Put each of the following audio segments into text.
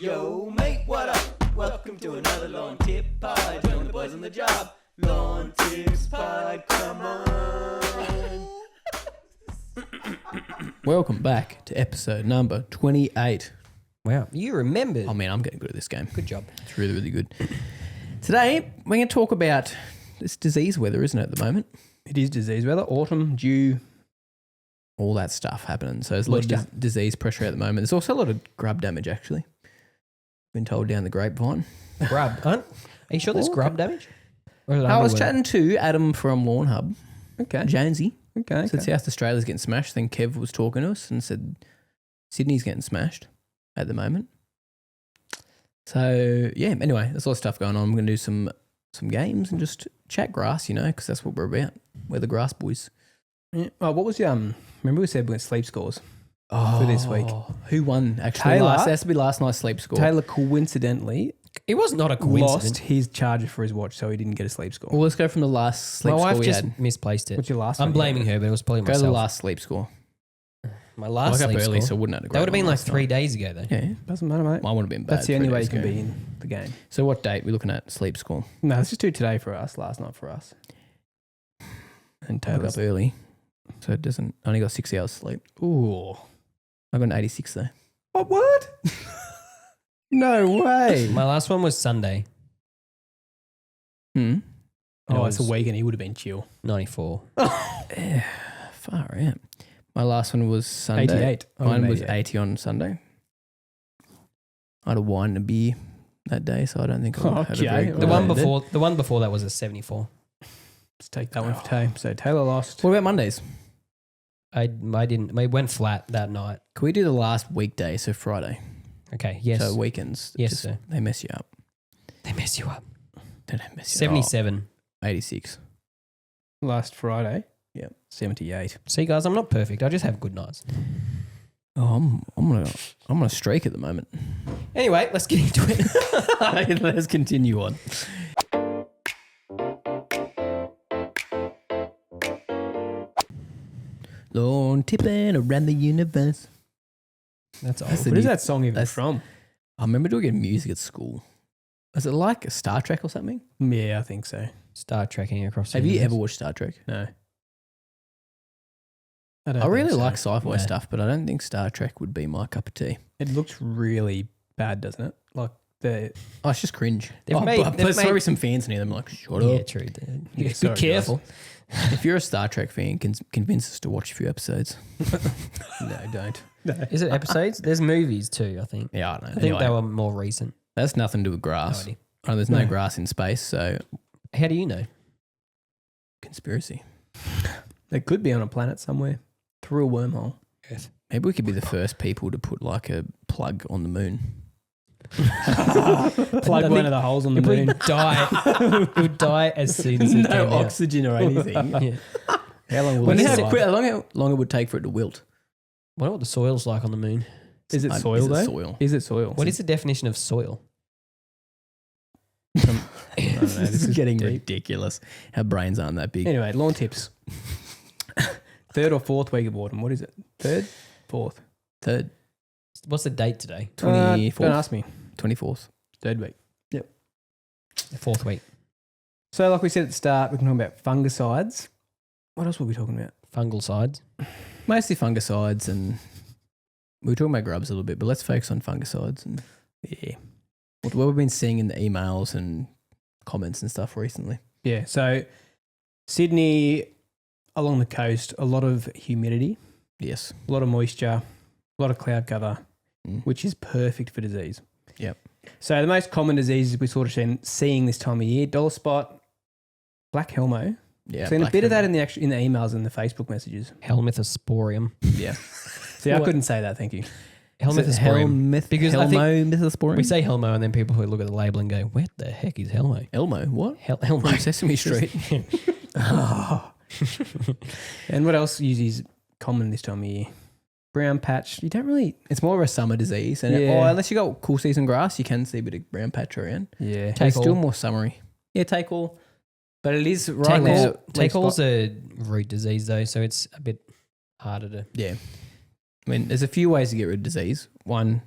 Yo, mate, what up? Welcome to another Lawn Tip Pod. Join the boys on the job. Lawn Tips Pod, come on. Welcome back to episode number 28. Wow, you remembered. Oh man, I'm getting good at this game. Good job. It's really, really good. Today, we're going to talk about this disease weather, isn't it, at the moment? It is disease weather, autumn, dew. All that stuff happening. So there's a lot of disease pressure at the moment. There's also a lot of grub damage, actually. Been told down the grapevine. Grub, huh? Are you sure there's grub damage? Or is it I was underwear? chatting to Adam from Lawn Hub. Okay. Jonesy. Okay. Said South Australia's getting smashed. Then Kev was talking to us and said Sydney's getting smashed at the moment. So, yeah, anyway, there's a lot of stuff going on. I'm going to do some games and just chat grass, you know, because that's what we're about. We're the grass boys. Yeah. Oh, what was your, remember we said we went sleep scores for this week? Who won, actually? Taylor. It has to be last night's sleep score. Taylor coincidentally It was not a coincidence. lost his charger for his watch, so he didn't get a sleep score. Well, let's go from the last sleep My score wife we just had. misplaced it. What's your last I'm one? blaming her, but it was probably Go to myself. the last sleep score. My I last woke up sleep early, score. so I wouldn't have had a That great would have been one like last 3 night. days ago, though. Yeah, Doesn't matter, mate. mine would have been bad. That's the 3 only way days you can ago. be in the game. So what date we looking at sleep score? No, let's just do today for us, last night for us. And I woke Taylor's. up early, so it doesn't. I only got 6 hours sleep. Ooh. I got an 86 though. Oh, what? No way. My last one was Sunday, Hmm. Oh, It it's a was- weekend. He would have been chill. 94. Yeah, far out. My last one was Sunday. 88. I Mine got was 88. 80 on Sunday. I had a wine and a beer that day, so I don't think I had a Okay. very The good The Well, one before that was a 74. Let's take that one for Tay. So Taylor lost. What about Mondays? I didn't. I went flat that night. Can we do the last weekday, so Friday? Okay. Yes. So weekends, Yes, just, sir. they mess you up. They mess you up. They don't mess you 77. up. 86. Last Friday. Yep. 78. See, guys, I'm not perfect. I just have good nights. Oh, I'm on a streak at the moment. Anyway, let's get into it. Let's continue on. Lawn tipping around the universe. That's all. That's What is that song even that's- from? I remember doing music at school. Is it like a Star Trek or something? Yeah, I think so. Star Trekking across. the Have you universe. ever watched Star Trek? No. I really think so. like sci-fi No. stuff, but I don't think Star Trek would be my cup of tea. It looks really bad, doesn't it? Like the Oh, it's just cringe. They've made- but they've there's made- probably some fans in here. I'm like, shut Yeah, up. true. Dude. Yeah, Be sorry, careful. If you're a Star Trek fan, convince us to watch a few episodes. no, don't. Is it episodes? There's movies too, I think. Yeah, I don't know. I think Anyway, they were more recent. that's nothing to do with No grass. idea. Oh, there's no No. grass in space, so How do you know? conspiracy. They could be on a planet somewhere through a wormhole. Maybe we could be the first people to put like a plug on the moon. Plug one of the holes on the If we moon. die, we would die as soon as it No came out. oxygen or anything. Yeah. How long will When it how survive? long it would take for it to wilt? I wonder what the soil's like on the moon. Is it Is soil though? soil? Is it soil? What is the definition of soil? I don't know. This is getting deep. ridiculous. Our brains aren't that big. Anyway, lawn tips. Third or fourth week of autumn. What is it? Third? Fourth? Third, What's the date today? 24th. Don't ask me. 24th. Third week. The fourth week. So like we said at the start, we're talking about fungicides. What else were we talking about? Fungal sides. Mostly fungicides, and we were talking about grubs a little bit, but let's focus on fungicides and Yeah. what we've been seeing in the emails and comments and stuff recently. Yeah. So Sydney, along the coast, a lot of humidity, Yes. a lot of moisture, a lot of cloud cover, Mm. which is perfect for disease. Yep. So the most common diseases we sort of seeing this time of year: dollar spot, black helmo. Yeah. Seen a black bit of that pepper. in the emails and the Facebook messages. Helminthosporium. Yeah. See, I What? couldn't say that. Thank you. Helminthosporium. Because I think Helminthosporium? we say Helmo and then people who look at the label and go, "What the heck is Helmo?" Elmo. What? Helmo. From Sesame Street. And what else usually common this time of year? Brown patch. You don't really. It's more of a summer disease. And Yeah. unless you got cool season grass, you can see a bit of brown patch around. Yeah. It's still all. more summery. Yeah, take all. But it is right Take now. all. Take all's a root disease though, so it's a bit harder to. Yeah. I mean, there's a few ways to get rid of disease. One,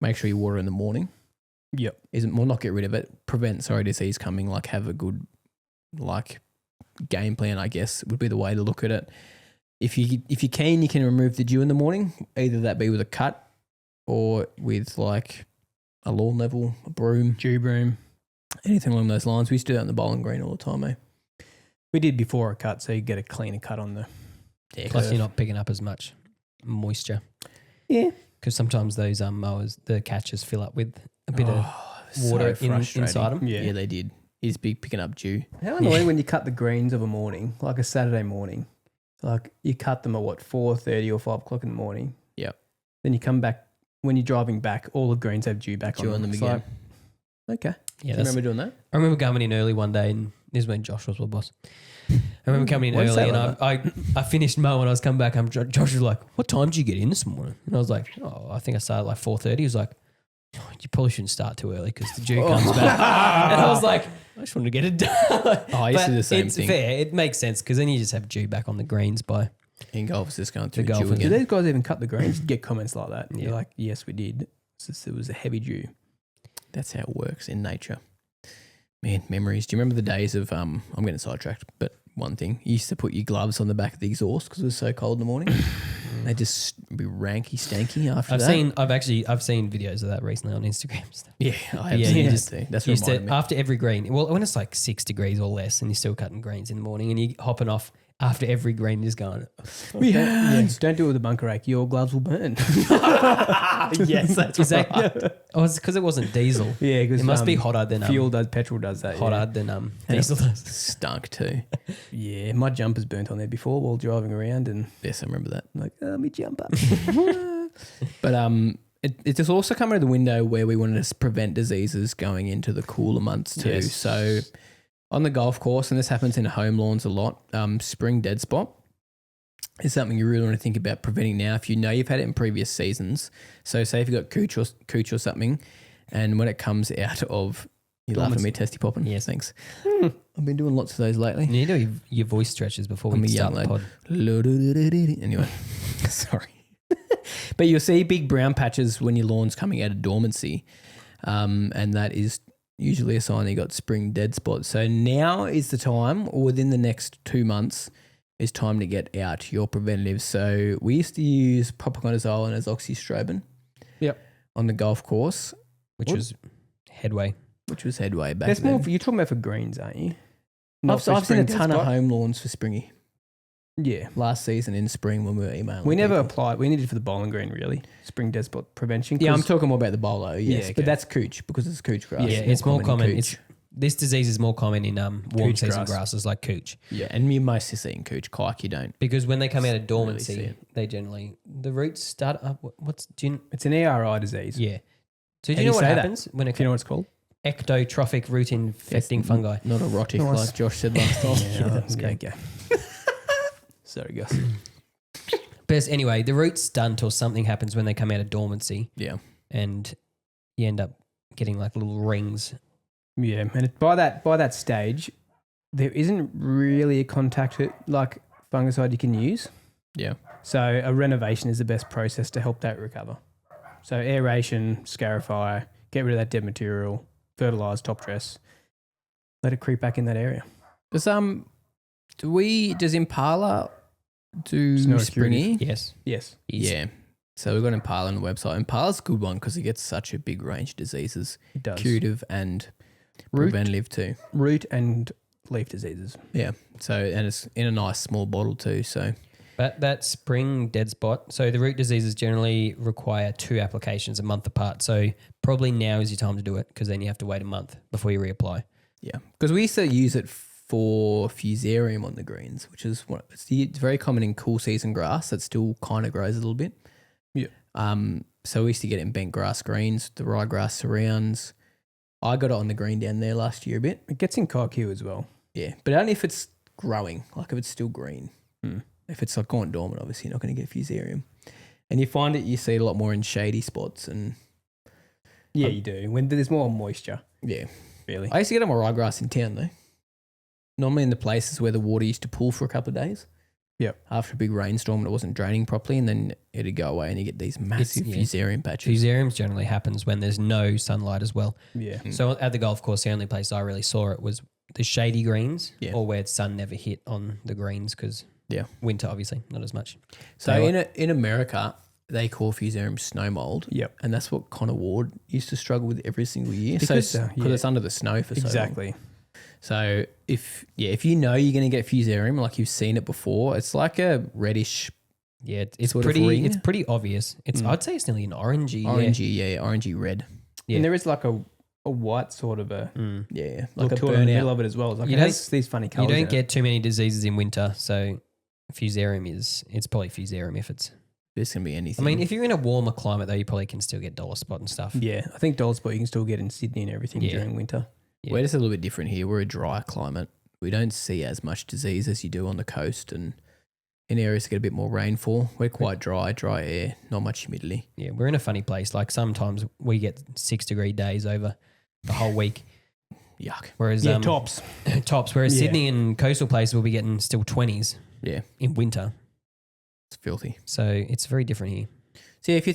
make sure you water in the morning. Yep. Not get rid of it, prevent disease coming, like have a good game plan, I guess, would be the way to look at it. If you can remove the dew in the morning, either that be with a cut or with like a lawn level, a broom, Dew broom. anything along those lines. We used to do that in the bowling green all the time, eh? We did before a cut, so you get a cleaner cut on the. Yeah, Plus, you're not picking up as much moisture. Yeah. Because sometimes those mowers, the catches fill up with a bit of water inside them. Yeah, they did. He's big picking up dew. How annoying when you cut the greens of a morning, like a Saturday morning. Like you cut them at 4:30 or 5 o'clock in the morning. Yep. Then you come back, when you're driving back, all the greens have dew back Dew on them It's again. like, okay. Yeah, Do you remember doing that? I remember coming in early one day, and this is when Josh was my boss. I remember coming in Why do you early, say and like I finished mowing. I was coming back. Josh was like, "What time did you get in this morning?" And I was like, "Oh, I think I started like 4:30." He was like, "Oh, "You probably shouldn't start too early because the dew comes back." And I was like, "I just wanted to get it done." I used to do the same it's thing. fair. It makes sense because then you just have dew back on the greens by. In golf, it's just going through The dew golfers. Do again. these guys even cut the greens? Get comments like that. Yeah. You're like, yes, we did. It's just, it was a heavy dew. That's how it works in nature. Man, memories. Do you remember the days of I'm getting sidetracked, but one thing, you used to put your gloves on the back of the exhaust because it was so cold in the morning. They just be ranky stanky after that. I've seen videos of that recently on Instagram. Yeah, I have Yeah, seen you that just- too. That's You what used to, reminded me. after every green, well, when it's like 6 degrees or less and you're still cutting greens in the morning and you're hopping off after every green, just going, Yes. Don't do it with a bunker rake. Your gloves will burn. Yes, that's is that, oh, it's because it wasn't diesel. Yeah, because It must be hotter than petrol does that. hotter than diesel does. stunk too. Yeah, my jumper's burnt on there before while driving around, and Yes, I remember that. I'm like, oh, me jumper. But it just also come out of the window where we wanted to prevent diseases going into the cooler months too. Yes. So on the golf course, and this happens in home lawns a lot, spring dead spot is something you really want to think about preventing now if you know you've had it in previous seasons. So say if you've got cooch or something, and when it comes out of, you laugh at me, testy popping. Yes. Thanks. I've been doing lots of those lately. You need to do your voice stretches before I'm we a start young the lad. pod. Anyway, sorry. But you'll see big brown patches when your lawn's coming out of dormancy. And that is usually a sign that you got spring dead spot. So now is the time, or within the next 2 months, is time to get out your preventatives. So we used to use propiconazole and azoxystrobin on the golf course, Which was headway. which was headway back That's then. more. You're talking about for greens, aren't you? I've for seen a spring dead ton of spot? home lawns for springy. Yeah, Last season in spring when we were emailing. we never people. applied. We needed it for the bowling green, really. Spring dead spot prevention. Yeah, I'm 'cause- talking more about the bolo, yes. Yeah, okay. But that's cooch because it's cooch grass. Yeah, it's more common. in cooch. This disease is more common in warm Cooch season grass. grasses like cooch. Yeah, and you mostly see in cooch. Kike, you don't. Because when they come out of see dormancy, it. they generally, the roots start up. it's an ERI disease. Yeah. So How do you know what say that? happens when it Do you know what it's called? ectotrophic root infecting It's fungi? Not erotic Nice. like Josh said last time. Yeah, that's great. Yeah. Sorry, Gus. But anyway, the root's done till something happens when they come out of dormancy, Yeah. and you end up getting like little rings. Yeah, and by that stage, there isn't really a contact like fungicide you can use. Yeah. So a renovation is the best process to help that recover. So aeration, scarify, get rid of that dead material, fertilize, top dress, let it creep back in that area. Does does Impala do Snow springy? Yes. Yes. Yeah. So we've got Impala on the website. Impala's a good one because it gets such a big range of diseases, It does. curative and Root. preventative too. Root and leaf diseases. Yeah. So and it's in a nice small bottle too. So But that spring dead spot, so the root diseases generally require 2 applications a month apart. So probably now is your time to do it because then you have to wait a month before you reapply. yeah, because we used to use it for fusarium on the greens, which is it's very common in cool season grass that still kind of grows a little bit. Yeah. So we used to get it in bent grass greens, the ryegrass surrounds. I got it on the green down there last year a bit. It gets in Kike as well. Yeah, but only if it's growing, like if it's still green. Hmm. If it's like gone dormant, obviously you're not going to get fusarium. And you find it, you see it a lot more in shady spots and Yeah, you do. When there's more moisture, yeah. really. I used to get on my ryegrass in town though. Normally in the places where the water used to pool for a couple of days. Yep. after a big rainstorm and it wasn't draining properly, and then it'd go away and you get these massive fusarium patches. Fusariums generally happens when there's no sunlight as well. Yeah. So at the golf course, the only place I really saw it was the shady greens or where the sun never hit on the greens because winter, obviously, not as much. So in America, they call fusarium snow mold. Yep. And that's what Connor Ward used to struggle with every single year. Because it's under the snow for so long. Exactly. So if you know you're going to get fusarium, like you've seen it before, it's like a reddish. Yeah, it's sort of pretty. ring. It's pretty obvious. It's I'd say it's nearly an orangey. Orangey red. Yeah. And there is like a white sort of a Yeah, like like a a burnout in the middle burnout. of it as well. It's like You it has these funny You colours. don't in it. get too many diseases in winter, so fusarium it's probably fusarium if it's. This can be I anything. mean, if you're in a warmer climate though, you probably can still get dollar spot and stuff. Yeah, I think Dollar Spot you can still get in Sydney and everything Yeah. during winter. Yeah. We're just a little bit different here. We're a dry climate. We don't see as much disease as you do on the coast and in areas that get a bit more rainfall. We're quite dry air, not much humidity. Yeah, we're in a funny place. Like sometimes we get 6-degree days over the whole week. Yuck. Whereas Tops. tops. Whereas Yeah. Sydney and coastal places will be getting still 20s Yeah, in winter. it's filthy. So it's very different here. So if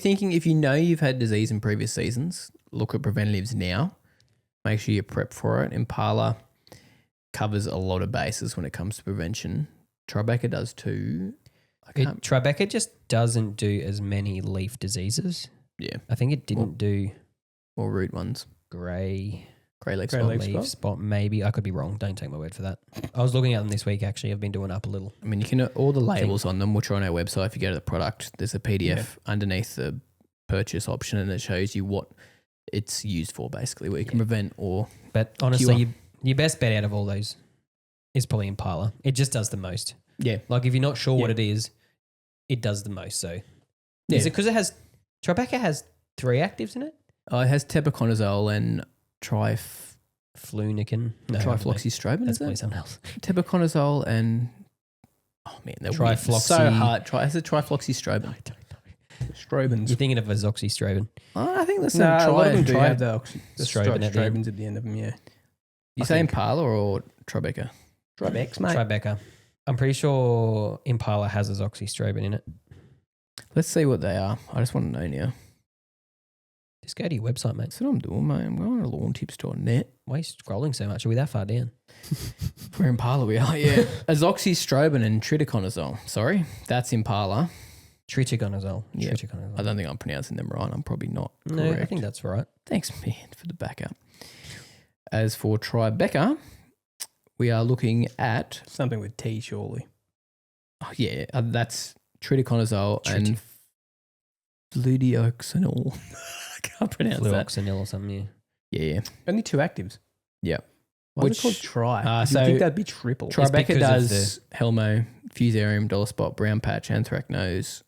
you know you've had disease in previous seasons, look at preventatives now. Make sure you prep for it. Impala covers a lot of bases when it comes to prevention. Tribeca does too. Tribeca just doesn't do as many leaf diseases. Yeah, I think it didn't do or root ones. grey Grey leaf Grey spot. leaf leaf spot. Maybe I could be wrong. Don't take my word for that. I was looking at them this week. Actually, I've been doing up a little. I mean, you can all the labels on them, which are on our website. If you go to the product, there's a PDF underneath the purchase option, and it shows you what it's used for, basically, where you can prevent or But honestly, Cure. your best bet out of all those is probably Impala. It just does the most. yeah, Like if you're not sure what Yeah. it is, it does the most. So Yeah. is it because it has Tribeca has 3 actives in it? it has tebuconazole and Flunicin. No, trifloxystrobin. that's Is probably it something else. tebuconazole and they're weird. Trifloxy- So hard. Has a trifloxystrobin. Strobins. You're thinking of azoxystrobin. I think that's No, a lot of them do tri- have the Strobin at the end. strobins at the end of them, yeah. You I say think. Impala or Tribeca? Tribex, mate. Tribeca. I'm pretty sure Impala has azoxystrobin in it. Let's see what they are. I just want to know now. Just go to your website, mate. That's what I'm doing, mate. I'm going to lawntips.net. Why are you scrolling so much? Are we that far down? We're Impala, we are, yeah. Azoxystrobin and triticonnazole. Sorry, that's Impala. Triticonnazole. Yeah. Triticonnazole. I don't think I'm pronouncing them right. I'm probably not No, correct. I think that's right. Thanks, man, for the backup. As for Tribeca, we are looking at, Something with T, surely. that's triticonnazole and fludioxanil. I can't pronounce that. Fluoxanil or something, yeah. Yeah. Only 2 actives. Yeah. Why is Which- it called tri? so You'd think that'd be triple. Tri- Tribeca because of does Helmo, Fusarium, Dollar Spot, Brown Patch, Anthracnose,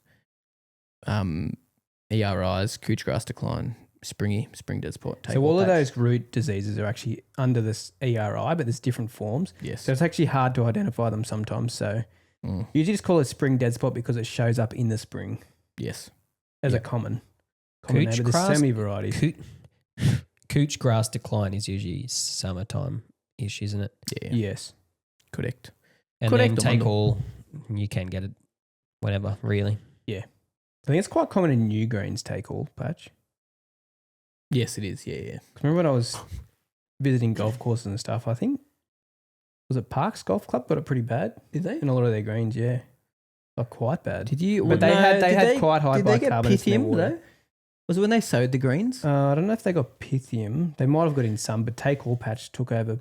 ERIs, Couch Grass Decline, Spring Dead Spot. So all of those root diseases are actually under this ERI, but there's different forms. Yes. So it's actually hard to identify them sometimes. So you just call it spring dead spot because it shows up in the spring Yes. as Yeah. a common Couch name. But there's grass- so many varieties. Couch grass decline is usually summertime-ish, isn't it? Yeah. Yes. Correct. And Correct, then take Armando. all, you can get it whenever, really. I think it's quite common in new greens take all patch. Yes, it is. Yeah. 'Cause remember when I was visiting golf courses and stuff, I think, was it Parks Golf Club got it pretty bad Did they? in a lot of their greens, yeah. Like quite bad. Did you? But they had quite high Did they get bicarbonates in their pythium water. though? Was it when they sowed the greens? I don't know if they got pythium. They might have got in some, but take all patch took over.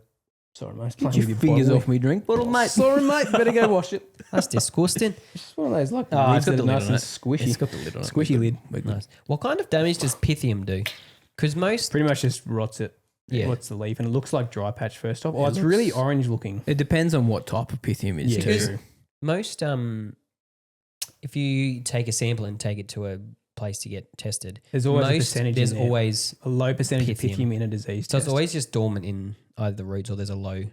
Sorry, mate. Get your fingers off me drink bottle, mate. Sorry, mate. Better go wash it. That's disgusting. It's just one of those like Oh, lids it's got that the are lid nice on and it. squishy. It's got the lid on it. Squishy lid. We're good. Nice. What kind of damage does Pythium do? Because most, Pretty much just rots it. Yeah. Rots the leaf, and it looks like dry patch first off. Oh, It it's looks- really orange looking. It depends on what type of pythium it is Yeah, too. true. most, if you take a sample and take it to a place to get tested, There's always a most, percentage. there's in there. always, a low percentage pythium. of pythium in a disease. so it's test. always just dormant in either the roots or there's a low.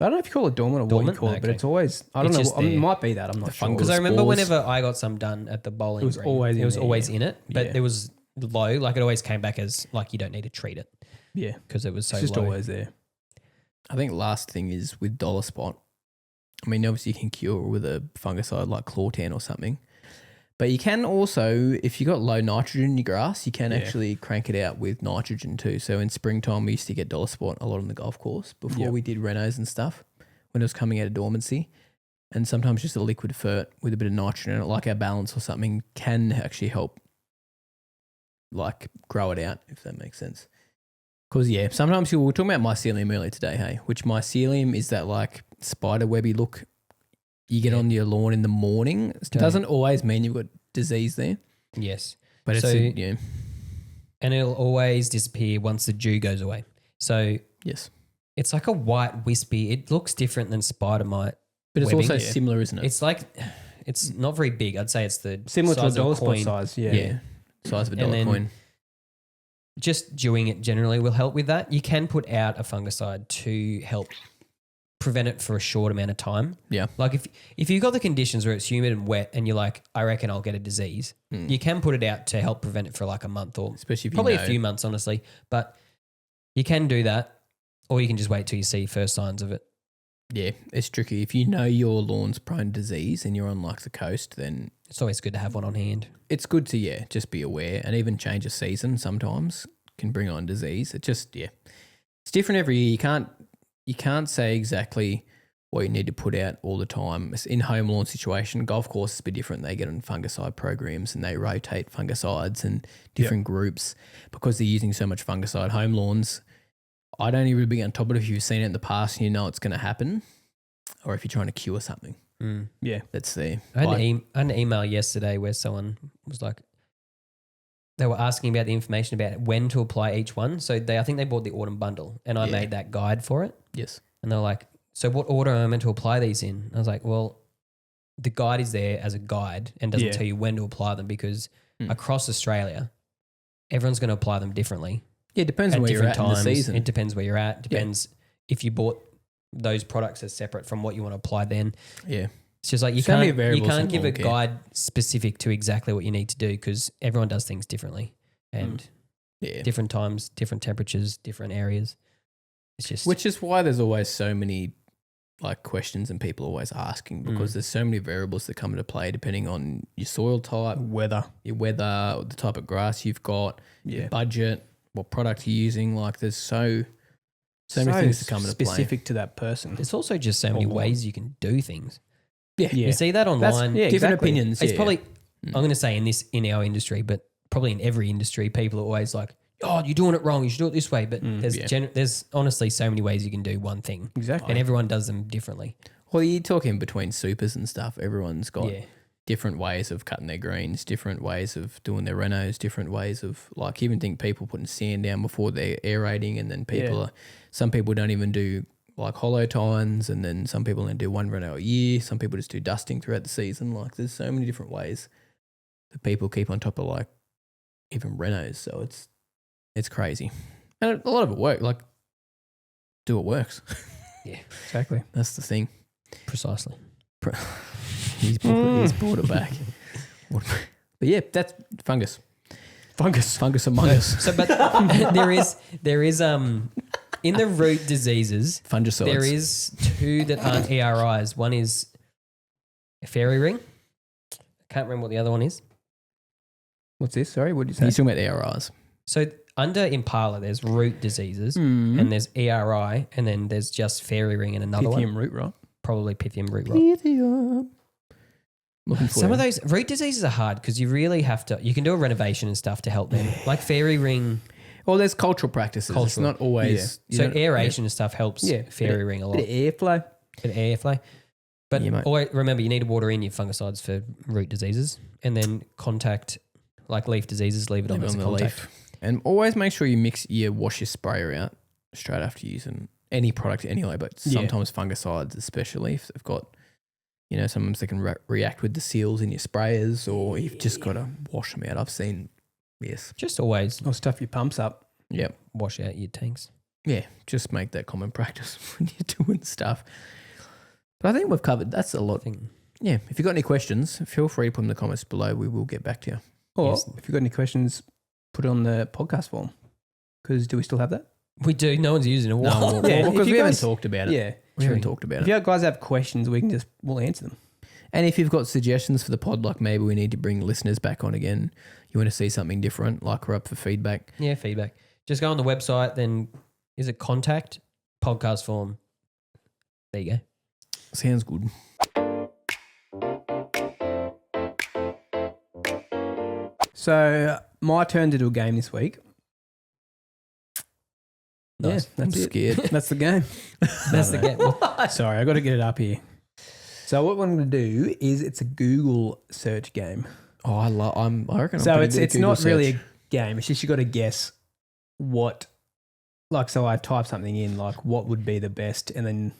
I don't know if you call it dormant or what Dormant? you call it, but Okay. it's always. I don't It's know. just I mean, it there. might be that. I'm not sure. fungal Because I remember spores. whenever I got some done at the bowling It was green, always it in was there, always yeah. in it, but Yeah. there was low, like it always came back as like you don't need to treat it Yeah, because it was so it's just low. always there. I think last thing is with Dollar Spot. I mean, obviously you can cure with a fungicide like Clawtan or something. But you can also, if you got low nitrogen in your grass, you can actually crank it out with nitrogen too. So in springtime, we used to get dollar spot a lot on the golf course before we did renos and stuff when it was coming out of dormancy. And sometimes just a liquid fert with a bit of nitrogen in it, like our balance or something, can actually help like grow it out, if that makes sense. Because, sometimes we were talking about mycelium earlier today, hey, which mycelium is that like spider webby look you get on your lawn in the morning. It doesn't always mean you've got disease there. Yes. But So- it's, And it'll always disappear once the dew goes away. So yes. it's like a white wispy. It looks different than spider mite. But it's webbing. also similar, isn't it? It's like, it's not very big. I'd say it's the Similar to a size of dollar spot coin. size. Yeah. yeah. Size of a And dollar then- coin. Just dewing it generally will help with that. You can put out a fungicide to help prevent it for a short amount of time. Yeah. Like if you've got the conditions where it's humid and wet and you're like, I reckon I'll get a disease, you can put it out to help prevent it for like a month or Especially if you probably know. a few months, honestly. But you can do that, or you can just wait till you see first signs of it. Yeah, it's tricky. If you know your lawn's prone to disease and you're on like the coast, then It's always good to have one on hand. it's good to, just be aware, and even change a season sometimes can bring on disease. It just, it's different every year. You can't say exactly what you need to put out all the time. It's in home lawn situation, golf courses be different. They get on fungicide programs and they rotate fungicides and different groups because they're using so much fungicide. Home lawns, I don't even be on top of it if you've seen it in the past and you know it's going to happen, or if you're trying to cure something. Yeah. That's there. I had an email yesterday where someone was like, they were asking about the information about when to apply each one. So I think they bought the autumn bundle and I made that guide for it. Yes. And they're like, so what order am I meant to apply these in? I was like, well, the guide is there as a guide and doesn't tell you when to apply them because across Australia, everyone's going to apply them differently. Yeah, it depends on where you're at in the season. It depends where you're at. Depends if you bought those products as separate from what you want to apply then. Yeah. It's just like you So many can't variables give a involved, guide specific to exactly what you need to do because everyone does things differently and Yeah. different times, different temperatures, different areas. It's just Which is why there's always so many like questions and people always asking because there's so many variables that come into play depending on your soil type, Weather. your weather, the type of grass you've got, your budget, what product you're using. Like there's so many things to come into play. specific to that person. there's also just so many ways you can do things. Yeah. You see that online. yeah, Different exactly. opinions. It's yeah. probably I'm going to say in our industry, but probably in every industry, people are always like, "Oh, you're doing it wrong. You should do it this way." But there's honestly so many ways you can do one thing, Exactly. and everyone does them differently. Well, you're talking between supers and stuff. Everyone's got Yeah. different ways of cutting their greens, different ways of doing their renos, different ways of like even think people putting sand down before they're aerating, and then some people don't even do like hollow tines, and then some people only do one reno a year. Some people just do dusting throughout the season. Like there's so many different ways that people keep on top of like even renos. So it's crazy, and a lot of it works. Like do what works. Exactly. That's the thing. Precisely. He's brought it back. But yeah, that's fungus. Fungus among us. So, but there is in the root diseases, Fungicides. there is two that aren't ERIs. One is a fairy ring. I can't remember what the other one is. What's this? Sorry, what did you say? He's talking about ARRs. So under Impala, there's root diseases and there's ERI, and then there's just fairy ring and another Pythium one, root rot. probably Pythium root rot. Looking for Some of those root diseases are hard because you really have to. You can do a renovation and stuff to help them, like fairy ring. Well, there's cultural practices. It's not always. you So don't- aeration and stuff helps fairy ring a lot. Bit of airflow. Bit of airflow. But Yeah, mate. always remember, you need to water in your fungicides for root diseases, and then contact like leaf diseases. Leave it on leave it as on a the contact. leaf. And always make sure you wash your sprayer out straight after using any product anyway, but sometimes fungicides especially if they've got, sometimes they can react with the seals in your sprayers, or you've just got to wash them out. I've seen, yes. Just always Or stuff your pumps up. Yep. wash out your tanks. Yeah, just make that common practice when you're doing stuff. But I think we've covered, that's a lot. Yeah, if you've got any questions, feel free to put them in the comments below. We will get back to you. Or Yes. if you've got any questions, put it on the podcast form. Because do we still have that? We do. No one's using it. No, Whoa. well, Yeah, if because you we haven't guys- talked about it. Yeah. We haven't talked about If it. you guys have questions, we'll answer them. And if you've got suggestions for the pod, like maybe we need to bring listeners back on again, you want to see something different, like we're up for feedback. Yeah, feedback. Just go on the website. Then is it contact podcast form? There you go. Sounds good. So my turn to do a game this week. Nice. Yeah, that's I'm it. scared. That's the game. That's the game. Sorry, I got to get it up here. So what I'm going to do is it's a Google search game. Oh, I reckon. So I'm pretty it's good at it's Google not really search. a game. It's just you got to guess what. Like, so I type something in, like what would be the best, and then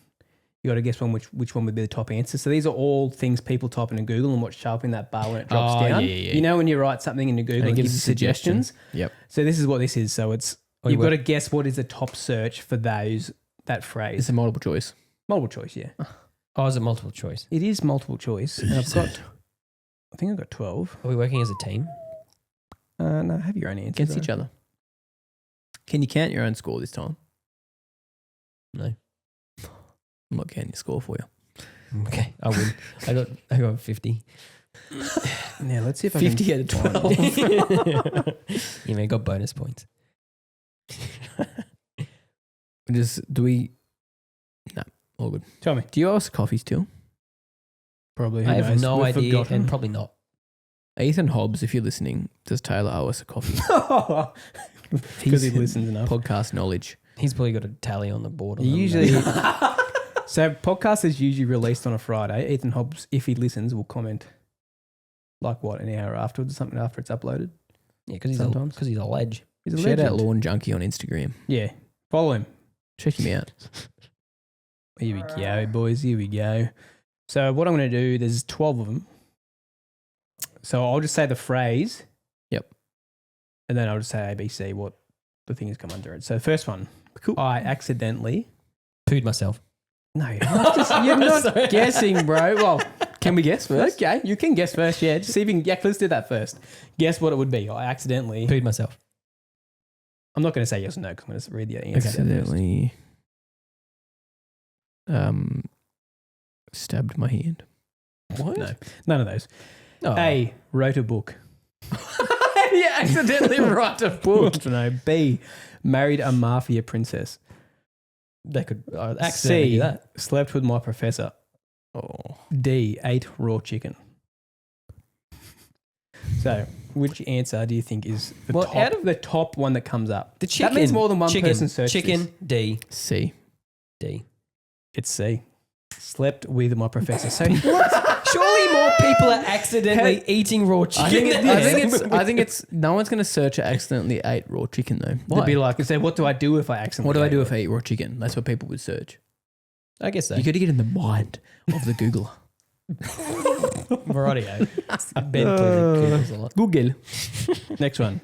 you got to guess which one would be the top answer. So these are all things people type into Google and what's sharp in that bar when it drops Oh, down. yeah. You know when you write something into Google, And it gives you suggestions. Yep. So this is what this is. So it's Oh, you've you got to guess what is the top search for that phrase. It's a multiple choice. Multiple choice, yeah. Oh, is it multiple choice? It is multiple choice. And I think I've got 12. Are we working as a team? No, have your own answers. Against each other. Can you count your own score this time? No. I'm not counting your score for you. Okay, I win. I got 50. Now let's see if 50 I out can of 12. You may got bonus points. No, all good. Tell me. Do you owe us a coffee still? Probably. Who I have knows? no We've idea, forgotten. and probably not. Ethan Hobbs, if you're listening, does Taylor owe us a coffee? Because he listens enough. Podcast knowledge. He's probably got a tally on the board. on Usually, that. so podcast is usually released on a Friday. Ethan Hobbs, if he listens, will comment like what, an hour afterwards or something after it's uploaded. Yeah, because Sometimes. he's a ledge. He's a Shout out legend. Lawn Junkie on Instagram. Yeah, follow him. Check him out. Here we go, boys. Here we go. So what I'm going to do, there's 12 of them. So I'll just say the phrase. Yep. And then I'll just say ABC, what the thing has come under it. So the first one. Cool. I accidentally. Pooed myself. No, you're not Sorry. guessing, bro. Well, Can we guess first? okay, you can guess first. Yeah, just see if you can. Yeah, let's do that first. Guess what it would be. I accidentally. Pooed myself. I'm not going to say yes or no because I'm going to read the answer. Accidentally stabbed my hand. What? No, none of those. Oh. A, wrote a book. You accidentally write a book. No. B, married a mafia princess. They could accidentally C, do that. slept with my professor. Oh. D, ate raw chicken. So, which answer do you think is the Well, top, out of- the top one that comes up? The chicken. That means more than one chicken, person searched Chicken, this. D. C. D. It's C. Slept with my professor. So, Surely more people are accidentally eating raw chicken. I think it's no one's going to search accidentally ate raw chicken though. they'd Why? be like, say, what do I do if I accidentally What do I do ate if I eat raw chicken? That's what people would search. I guess so. You got to get in the mind of the Googler. Rightio. Ben clearly Googles a lot. Google. Next one.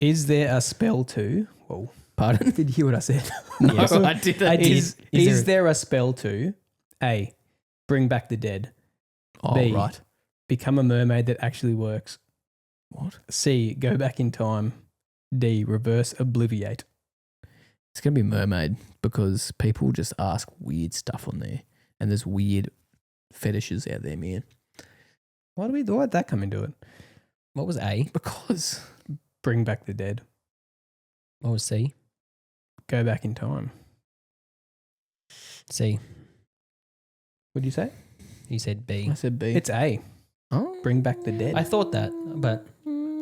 Is there a spell to? Whoa. Pardon? Did you hear what I said? No, Yes. I did. I did. Is there a spell to A, bring back the dead? Oh, B, right. become a mermaid that actually works? What? C, go back in time? D, reverse obliviate? It's going to be mermaid because people just ask weird stuff on there, and there's weird fetishes out there, man. Why'd that come into it? What was A? Because Bring back the dead. What was C? Go back in time. C. What'd you say? You said B. I said B. It's A. oh, Bring back the dead. I thought that, but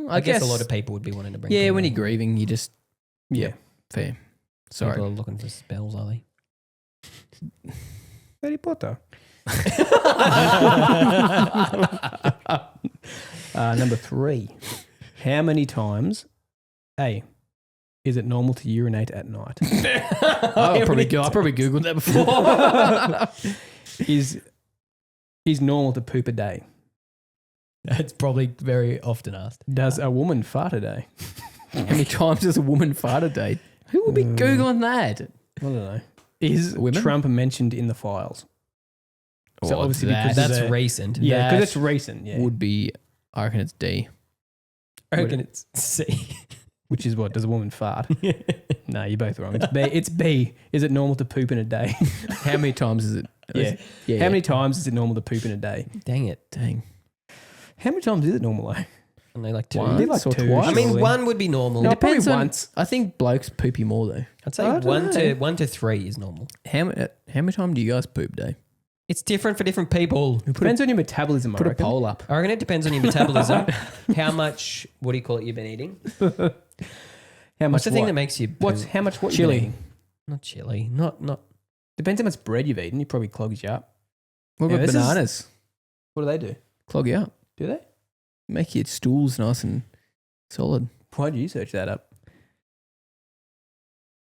I guess a lot of people would be wanting to bring. Yeah, people when in. you're grieving, you just yeah. fair. Sorry. People are looking for spells, are they? Harry Potter. Number 3. How many times? A. Is it normal to urinate at night? I probably googled that before. Is normal to poop a day? It's probably very often asked. Does a woman fart a day? How many times does a woman fart a day? Who will be googling that? I don't know. Is Women? Trump mentioned in the files? So Oh, obviously that because That's there's a- recent. Yeah, because That it's recent. Yeah. would be. I reckon it's D. I reckon it's C. Which is what? Does a woman fart? No, you're both wrong. It's B. It's B. Is it normal to poop in a day? How many times is it? Yeah. How many times is it normal to poop in a day? Dang it. Dang. How many times is it normal though? And they like two. Once Be like or two, twice? I mean, surely. one would be normal. No, probably Depends on, once. I think blokes poopy more though. I'd say I don't know. 1 to 3 is normal. How many times do you guys poop, Dave? It's different for different people. Depends on your metabolism. Put I a reckon. poll up. I reckon it depends on your metabolism. How much, what do you call it, you've been eating? How much? What's the thing what? that makes you poop? What's how much? What Chili. You eating? Not chili. Not. Depends how much bread you've eaten. It probably clogs you up. What Yeah, about this is- bananas? What do they do? Clog you up. Do they? Make your stools nice and solid. Why'd you search that up?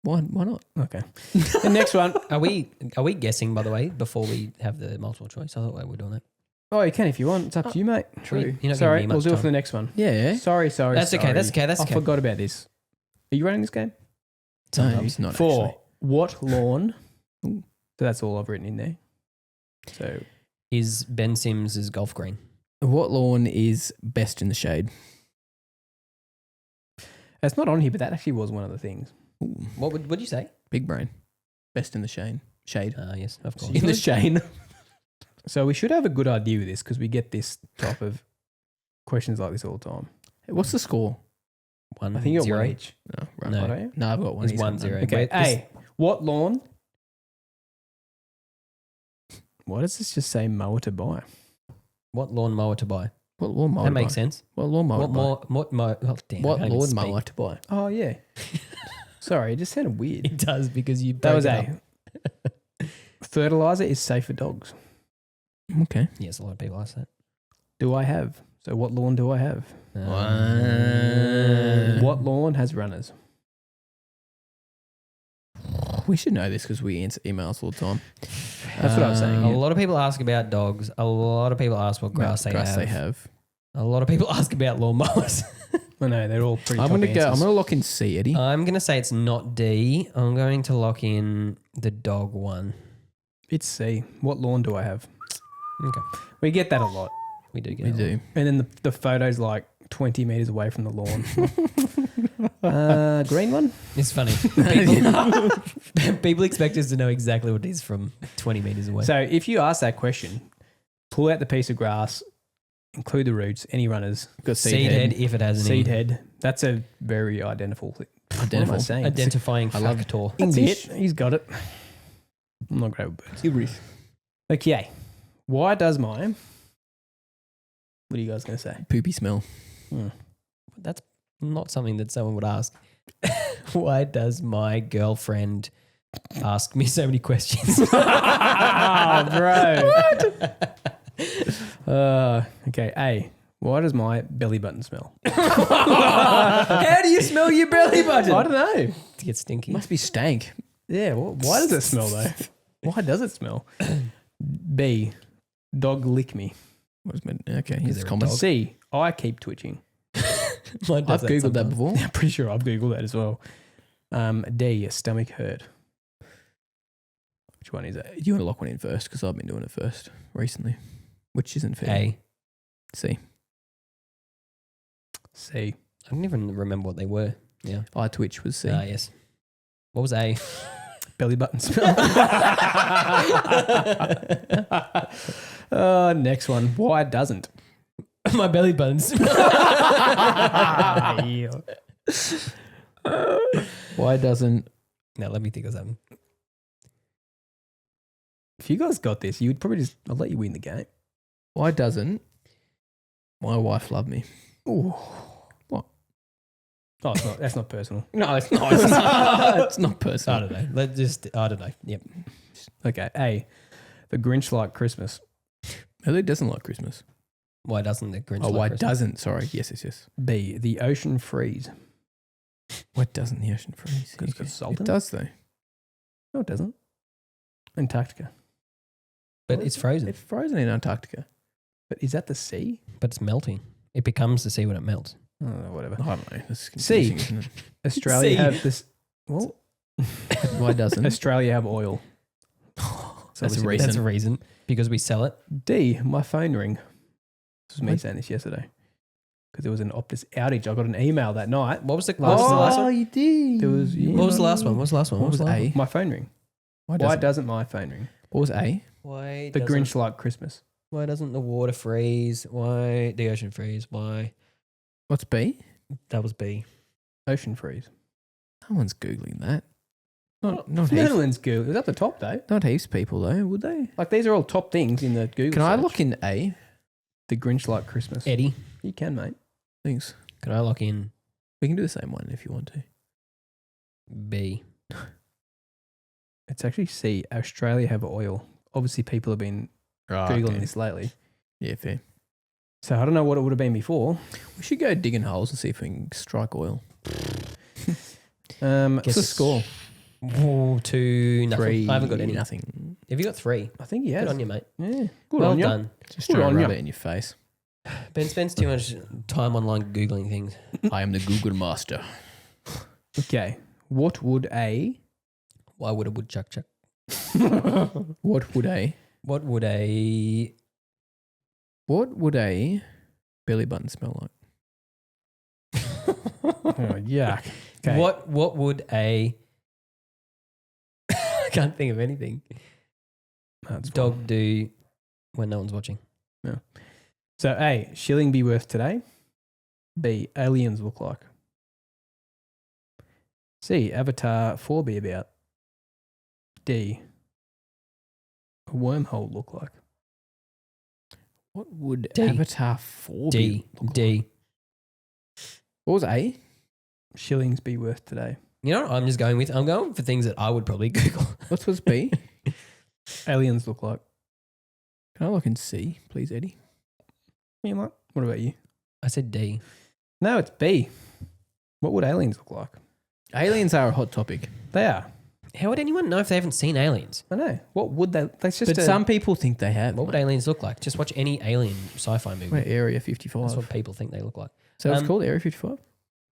Why not? Okay. The next one. Are we guessing, by the way, before we have the multiple choice? I thought we were doing it. Oh, you can if you want. It's up to you, mate. True. You're not Sorry, giving me we'll much do it time. for the next one. Yeah. Sorry. That's okay, that's okay, that's I okay. forgot about this. Are you running this game? No, Sometimes. he's not For actually. what lawn? Ooh. So that's all I've written in there. So Is Ben Sims' golf green? What lawn is best in the shade? it's not on here, but that actually was one of the things. Ooh, What'd you say? big brain. Best in the shade. Shade. Yes, of course. In the shade. So we should have a good idea with this because we get this type of questions like this all the time. What's the score? 1, I think you're 0. one each. No, right. No. What are you? No, I've got one. It's He's got 1-0. none. Okay. Wait, A. What lawn? Why does this just say mower to buy? What lawn mower to buy? What lawn mower? That to makes buy? sense. What lawn mower? What to buy? more? Oh, damn, I What can't even lawn speak. mower to buy? Oh yeah. Sorry, it just sounded weird. It does because you. That was broke it A. up. Fertilizer is safe for dogs. Okay. Yes, a lot of people ask that. Do I have? So what lawn do I have? Wow. What lawn has runners? We should know this because we answer emails all the time. That's what I was saying, A yeah. lot of people ask about dogs. A lot of people ask what grass, they have. A lot of people ask about lawnmowers. I know they're all pretty. I'm top gonna go. I'm answers. gonna lock in C, Eddie. I'm going to say it's not D. I'm going to lock in the dog one. It's C. What lawn do I have? Okay. We get that a lot, We do get we it. do. and then the photo's like 20 meters away from the lawn. Green one. It's funny. People expect us to know exactly what it is from 20 meters away. So if you ask that question, pull out the piece of grass, include the roots, any runners, Got seed head if it has any. seed head. That's a very identical thing. What am I Identical. saying? Identifying I love factor. That's English. it. He's got it. I'm not great with birds. English. Okay. Why does my... What are you guys going to say? Poopy smell. That's not something that someone would ask. Why does my girlfriend ask me so many questions? Oh, bro. Okay. A. Why does my belly button smell? How do you smell your belly button? I don't know. To get stinky. Must be stank. Yeah. Why does it smell though? Why does it smell? B. Dog lick me. What is meant? Okay, here's they're a common. dog. C. I keep twitching. Mine I've does googled that sometimes. before. I'm pretty sure I've googled that as well. D. Stomach hurt. Which one is that? Do you want to lock one in first? Because I've been doing it first recently, which isn't fair. A. C. C. I don't even remember what they were. Yeah. I Twitch was C. Yes. What was A? Belly button smell. Next one. Why doesn't? My belly buttons. Why doesn't? Now let me think of something. If you guys got this, you would probably just... I'll let you win the game. Why doesn't my wife love me? Ooh. What? Oh, it's not, that's not personal. No, it's not. It's not, it's not I personal. don't know. Let's just. I don't know. Yep. Okay. A. The Grinch like Christmas. Really doesn't like Christmas. Why doesn't the Grinch? Oh, like why Christmas? doesn't? Sorry. Yes. B. The ocean freeze. Why doesn't the ocean freeze? 'Cause it's got salt It in it? does though. No, it doesn't. Antarctica. But it's frozen. It's frozen in Antarctica. But is that the sea? But it's melting. It becomes the sea when it melts. Oh, whatever. I don't know. This is C. confusing, isn't Australia Sea. have this. Well, it? Why doesn't? Australia have oil. That's obviously recent. That's a reason because we sell it. D. My phone ring. This was me What? saying this yesterday. because there was an Optus outage. I got an email that night. What was the Last- last Oh, one? you did. There was What was the last one? What was the last one? What was A? my phone ring. Why Why doesn't, doesn't my phone ring? what was A? Why The doesn't- Grinch like Christmas. Why doesn't the water freeze? Why the ocean freeze? Why? What's B? That was B. Ocean freeze. No one's Googling that. Not heaps, Netherlands Google. It was at the top though. not heaps people though, would they? Like these are all top things in the Google. Can I search. lock in A? The Grinch like Christmas? Eddie, You can, mate. Thanks. can I lock in We can do the same one if you want to. B? It's actually C. Australia have oil. Obviously, people have been Googling this lately. Yeah, fair. So I don't know what it would have been before. We should go digging holes and see if we can strike oil. What's the Guess- score? Oh, 2 nothing. 3, I haven't got any. nothing. Have you got 3? I think he has. Good on you, mate. Yeah. Good well on you. done. Just Good trying on to ya. rub it in your face. Ben spends too much time online Googling things. I am the Google master. Okay. What would a Why would a woodchuck chuck? What would a What would a belly button smell like? oh, yuck. Okay. what would a I can't think of anything. That's fine. Dog do when no one's watching? So A, shilling be worth today. B, aliens look like. C, Avatar 4 be about. D, a wormhole look like. What would D. Avatar 4 D. be? look D. like? What was A? Shillings be worth today. You know what I'm just going with? I'm going for things that I would probably Google. What was B? Aliens look like. Can I look in C, please, Eddie? You know what about you? I said D. No, it's B. What would aliens look like? Aliens are a hot topic. They are. How would anyone know if they haven't seen aliens? I know. What would they? That's just But some people think they have. What would aliens look like? Just watch any alien sci-fi movie. Wait, Area 55. That's what people think they look like. So it's called Area 55?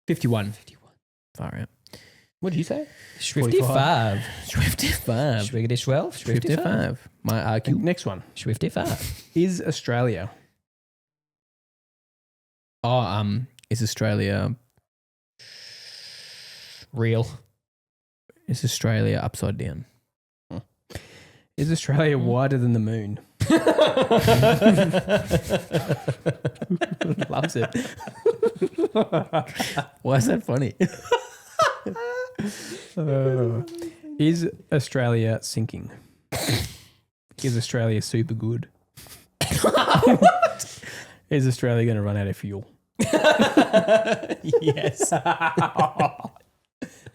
51. 51. Far out. What did you say? 55. 55. Schwiggity 12. 55. 55. My IQ. Next one. 55. Is Australia Is Australia Real. upside down? wider than the moon? Loves it. Why is that funny? Is Australia sinking? Is Australia super good? Is Australia going to run out of fuel? Yes.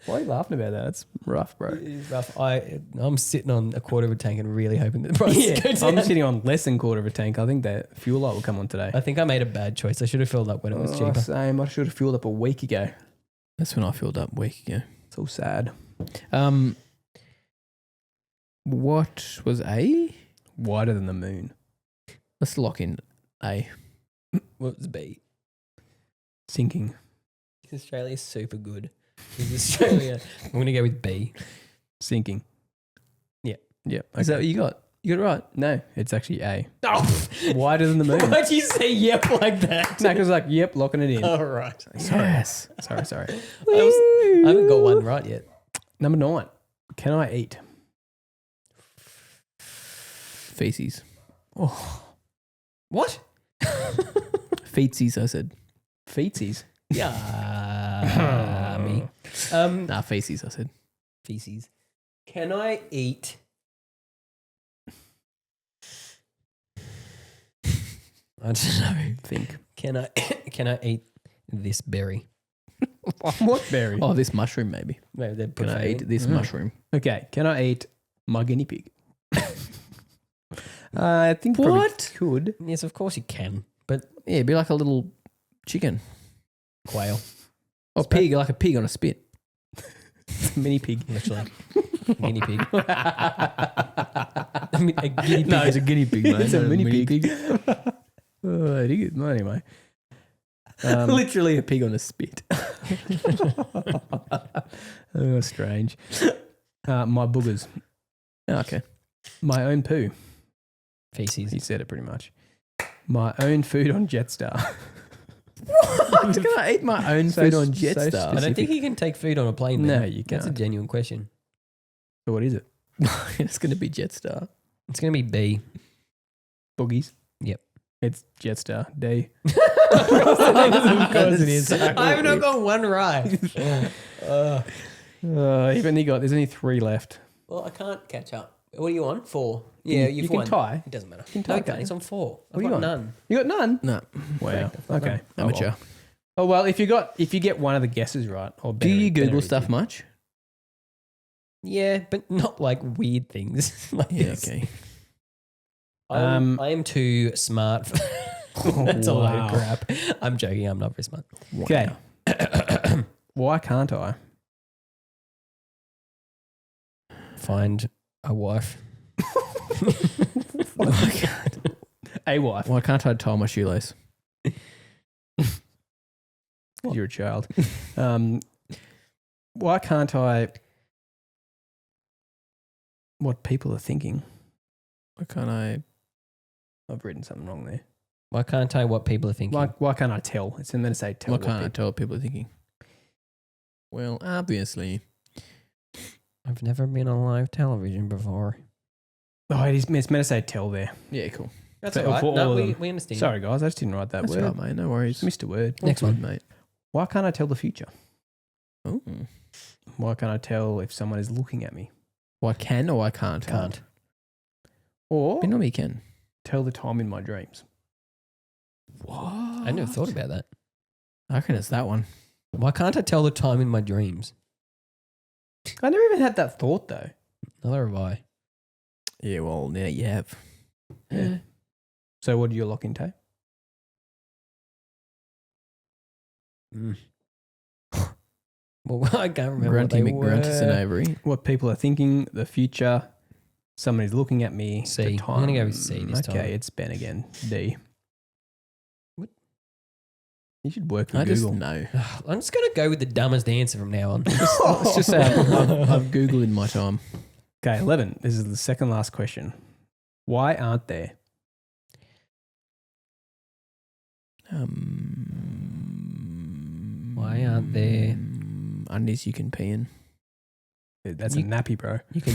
Why are you laughing about that? That's rough, bro. It is rough. I'm sitting on a quarter of a tank and really hoping that the price goes I'm down. sitting on less than quarter of a tank. I think that fuel light will come on today. I think I made a bad choice. I should have filled up when it was cheaper. Same. I should have fueled up a week ago. That's when I filled up a week ago. It's all sad. What was A? Wider than the moon. Let's lock in A. What was B? Sinking. Australia's super good. Is Australia? I'm going to go with B. Sinking. Yeah. Yep. Is that what you got? You got it right. No, it's actually A. Oh, Wider than the moon. why'd you say yep like that? No, because like, yep, locking it in. All right. Yes. Sorry. I haven't got one right yet. Number 9. Can I eat? Feces. What? Feetsies, I said. Feetsies. Yeah. Me. Nah, feces, I said. Feces. Can I eat? I don't know. Think. Can I eat this berry? What berry? Oh, this mushroom, maybe. Maybe they're Can I profaning. eat this mushroom? Okay. Can I eat my guinea pig? I think probably What? could. Yes, of course you can. But Yeah, it'd be like a little chicken. quail, Or pig, like a pig on a spit. Mini pig. literally. Guinea pig. I mean, a guinea pig. No, it's a guinea pig, mate. It's a not mini pig. Oh, it is. No, anyway. Literally a pig on a spit. Oh, strange. My boogers. Okay. My own poo. Feces. He said it pretty much. My own food on Jetstar. I'm just gonna eat my own So food on s- so Jetstar. I don't think you can take food on a plane. Man. No, you That's a can't. genuine question. So what is it? It's gonna be Jetstar. It's going to be B. Boogies. Yep. It's Jetstar. D. Of course it is. I have not got one right. You've only got. There's only 3 left. Well, I can't catch up. What are you on? 4. Yeah, you you've can won. tie. It doesn't matter. can No, tie, you can't. can't It's on 4. What I've are you got on? none. You got none. No, Wow. Okay. amateur. Oh well, if you get one of the guesses right, or Do you Google stuff much? Yeah, but not like weird things. Like Yeah, this. okay. Um, I am too smart. That's a load Wow. of crap. I'm joking. I'm not very smart. Okay. Why can't I? Find a wife. A wife. Why can't I tie my shoelace? You're a child. Why can't I? What people are thinking. Why can't I? I've written something wrong there. Why can't I what people are thinking? Why can't I tell? It's in there to say tell. Why what can't I people- tell what people are thinking? Well, obviously. I've never been on live television before. Oh, it's meant to say tell there. Yeah, cool. That's For- all right. for No, all of we, them. we understand. Sorry, guys, I just didn't write that That's word. right, mate. No worries. Missed a word. Next All one. good, mate. Why can't I tell the future? Oh. Why can't I tell if someone is looking at me? Why can or why can't? Can't. Or But normally you can. tell the time in my dreams. What? I never thought about that. I reckon it's that one. Why can't I tell the time in my dreams? I never even had that thought though. Neither have I. Yeah, well, now you have. Yeah. So what do you lock in, Tay? Well, I can't remember Grunty what they McGruntus and were. Avery. What people are thinking, the future, somebody's looking at me. C. the I'm time. gonna go with C this Okay, time. it's Ben again. D. What? You should work for I just Google. know. I'm just gonna go with the dumbest answer from now on. Let's just say I've Googled in my time. Okay, 11. This is the second last question. Why aren't there? Why aren't there? Undies you can pee in. That's You- a nappy, bro. You can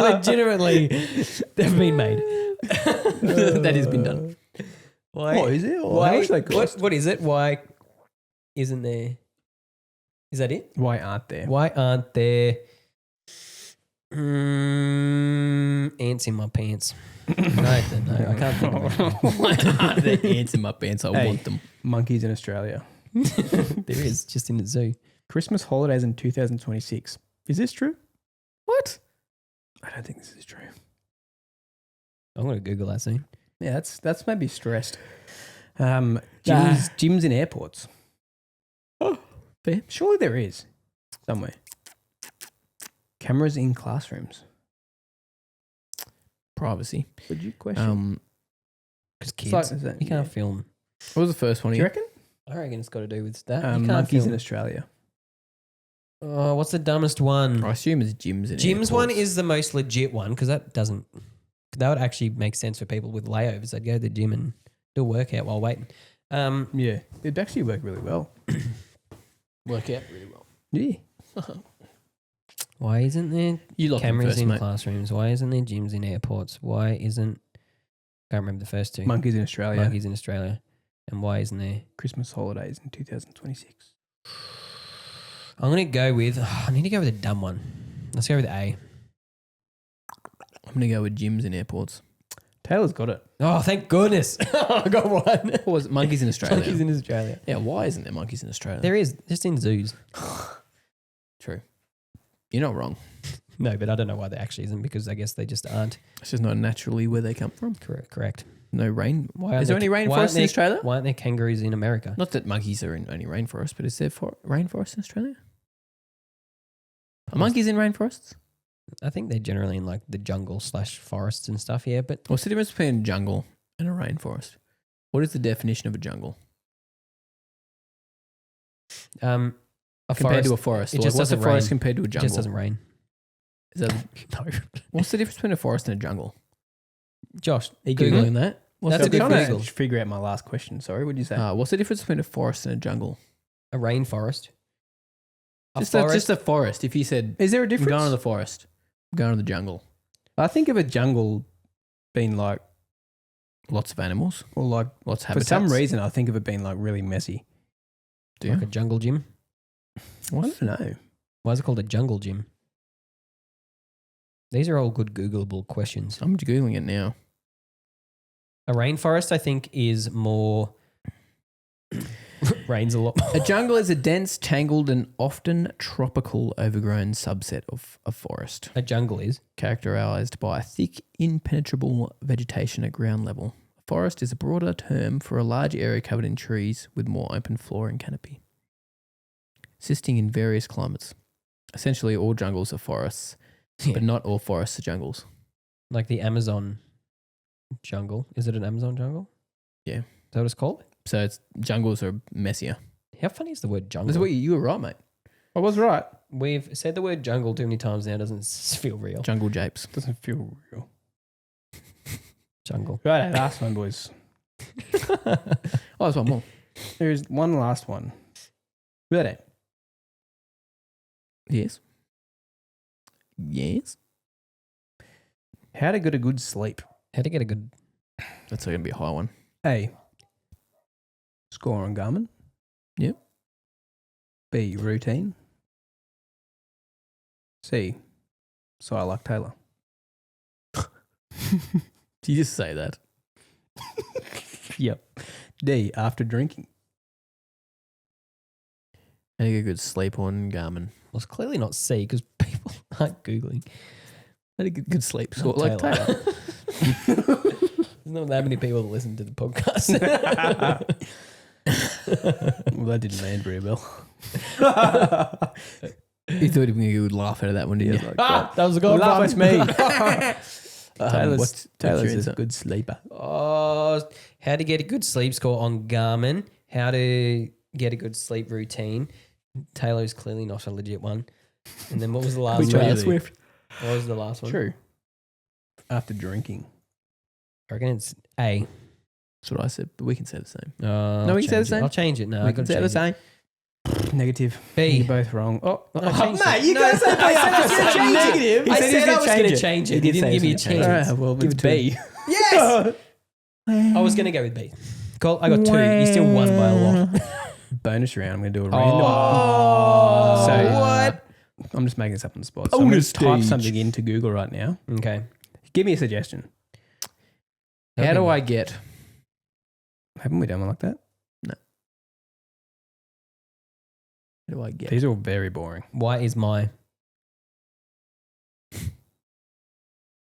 legitimately they've been made. That has been done. Why? What is it? Or Why? how much they cost? What is it? Why isn't there? Is that it? Why aren't there? Why aren't there ants in my pants? No, I can't think of it. Why aren't there ants in my pants? I Hey. want them. Monkeys in Australia. There is, just in the zoo. Christmas holidays in 2026. Is this true? What? I don't think this is true. I'm going to Google that soon. Yeah, that's maybe stressed. Gyms in airports. Oh, fair. Surely there is somewhere. Cameras in classrooms. Privacy. Would you question? Because It's like- kids, is that- you can't yeah. film. What was the first one? Do you reckon? I reckon it's got to do with that. You can't Monkeys film. in Australia. Oh, what's the dumbest one? I assume it's gyms in Jim's one airports. is the most legit one because that doesn't. That would actually make sense for people with layovers. They'd go to the gym and do a workout while waiting. Yeah, it'd actually work really well. work out really well. Yeah. Why isn't there You lock cameras first, in mate. classrooms? Why isn't there gyms in airports? Why isn't? Can't remember the first two. Monkeys in Australia. Monkeys in Australia. And why isn't there? Christmas holidays in 2026. I'm gonna go with. I need to go with a dumb one. Let's go with A. I'm going to go with gyms in airports. Taylor's got it. Oh, thank goodness! I got one. What was it? Monkeys in Australia? Monkeys in Australia. Yeah, why isn't there monkeys in Australia? There is just in zoos. True. You're not wrong. No, but I don't know why there actually isn't because I guess they just aren't. It's just not naturally where they come from. Correct. No rain. Why aren't Is there any why aren't rainforest in there- Australia? Why aren't there kangaroos in America? Not that monkeys are in any rainforest, but is there rainforest in Australia? Are monkeys in rainforests? I think they're generally in like the jungle / forests and stuff. Yeah, but What's the difference between a jungle and a rainforest? What is the definition of a jungle a compared to a forest, forest? it Like, just what's a doesn't forest rain. compared to a it jungle? just doesn't rain. Is that, No, what's the difference between a forest and a jungle? Josh, Are you Google googling that? What's That's the a good I'm trying Google. to figure out my last question. Sorry, what did you say? What's the difference between a forest and a jungle? A rainforest. Just a forest. If you said, Is there a I'm difference? going to the forest, I'm going to the jungle. I think of a jungle being like, Lots of animals, or like, lots of for habitats. some reason, I think of it being like really messy. Do you? Like a jungle gym. I don't know. Why is it called a jungle gym? These are all good Googleable questions. I'm Googling it now. A rainforest, I think, is more rains a lot more. A jungle is a dense, tangled, and often tropical overgrown subset of a forest, A jungle is. characterized by thick, impenetrable vegetation at ground level. A forest is a broader term for a large area covered in trees with more open floor and canopy, existing in various climates. Essentially, all jungles are forests, but not all forests are jungles. Like the Amazon jungle. Is it an Amazon jungle? Yeah. Is that what it's called? So it's jungles are messier. How funny is the word jungle? That's what you were right, mate. I was right. We've said the word jungle too many times now. It doesn't feel real. Jungle japes. Doesn't feel real. Jungle. Right, last one, boys. Oh, there's one more. There's one last one. Ready? Yes. Yes. How to get a good sleep? How to get a good... That's going to be a high one. A. Score on Garmin. Yep. B. Routine. C. So I like Taylor. Do you just say that? Yep. D. After drinking. I think a good sleep on Garmin. Well, it's clearly not C because people aren't Googling. I think a good sleep. So Not like Taylor. Taylor. There's not that many people that listen to the podcast. Well, that didn't land very well. You thought you would laugh out of that one, didn't you? That was a good Laugh one. at me. Taylor's What's your a answer? good sleeper. Oh, how to get a good sleep score on Garmin. How to get a good sleep routine. Taylor's clearly not a legit one. And then what was the last Which one? one is it? Swift. What was the last one? True. After drinking. I reckon it's A. That's what I said, but we can say the same. No, we can say the same. I'll change it. No, we I can got to say the change it. same. Negative. B. You're both wrong. Oh, No, change mate, it. you gotta say I said I was going to change it. Negative. He I said he said was I gonna was going to change it. change He it. did You didn't say give he me a was gonna change chance. it. Alright, well, Give it's it B. Yes! I was going to go with B. Cool. I got 2. You still won by a lot. Bonus round. I'm going to do a random. Oh. So, what? I'm just making this up on the spot. So I'm going Bonus to type stage. something into Google right now. Okay. Give me a suggestion. How do I get? Haven't we done one like that? How do I get? These are all very boring. Why is my...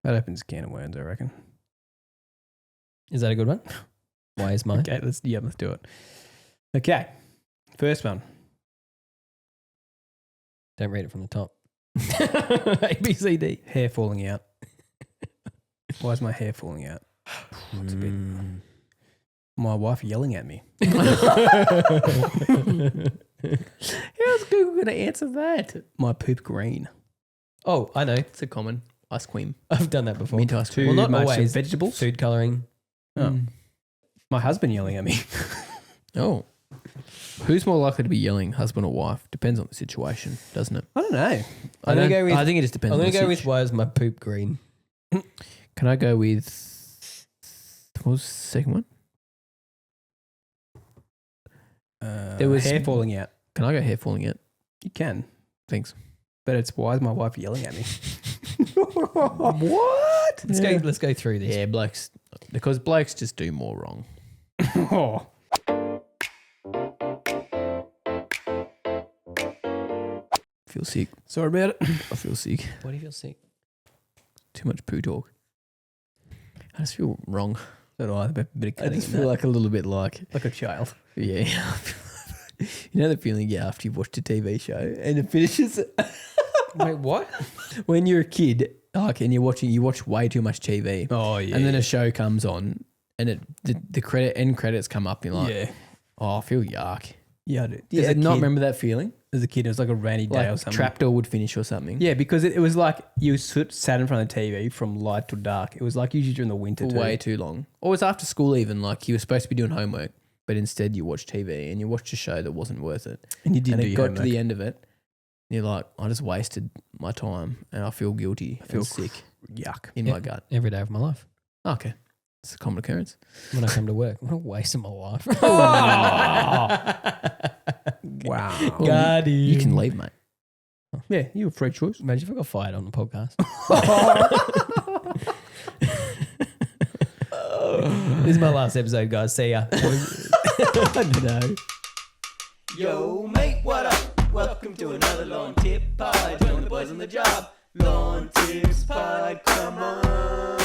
That opens a can of worms, I reckon. Is that a good one? Why is my... Okay, let's do it. Okay, first one. Don't read it from the top. A, B, C, D. Hair falling out. Why is my hair falling out? It's a bit. My wife yelling at me. How's Google going to answer that? My poop green. Oh, I know. It's a common ice cream. I've done that before. Mint ice cream. Too Well, not much always. vegetables. Food colouring. Oh. My husband yelling at me. Oh. Who's more likely to be yelling, husband or wife? Depends on the situation, doesn't it? I don't know. I'm I gonna go with- think it just depends I'm on going the to go with situation. why is my poop green? Can I go with... What was the second one? There was hair falling out. Can I go hair falling out? You can, Thanks. but it's why is my wife yelling at me? What? Let's go through this. Yeah, blokes. Because blokes just do more wrong. Oh. I feel sick. Sorry about it. I feel sick. Why do you feel sick? Too much poo talk. I just feel wrong. So do I. A bit of I cutting just in feel that. like a little bit like, like a child. yeah. You know the feeling you get after you've watched a TV show and it finishes Wait, what? when you're a kid, like, and you watch way too much TV, Oh yeah. and then a show comes on, and the end credits come up, and you're like, yeah. oh, I feel yuck. Yeah, I do. Does As a it not kid- remember that feeling? as a kid. It was like a rainy day or Like something. trapdoor would finish or something. Yeah, because it was like you sat in front of the TV from light to dark. It was like usually during the winter For too. way too long. Or it was after school even. Like you were supposed to be doing homework, but instead you watched TV and you watched a show that wasn't worth it. And you didn't And do it your got homework. to the end of it. And you're like, I just wasted my time and I feel guilty. I feel feel sick Yuck. in my gut. Every day of my life. Okay. It's a common occurrence. When I come to work. What a waste of my life. Wow. God, You can leave, mate. Yeah, you have free choice. Imagine if I got fired on the podcast. This is my last episode, guys. See ya. No. Yo, mate, what up? Welcome to another Lawn Tip Pod. Join the boys on the job. Lawn Tips Pod, come on.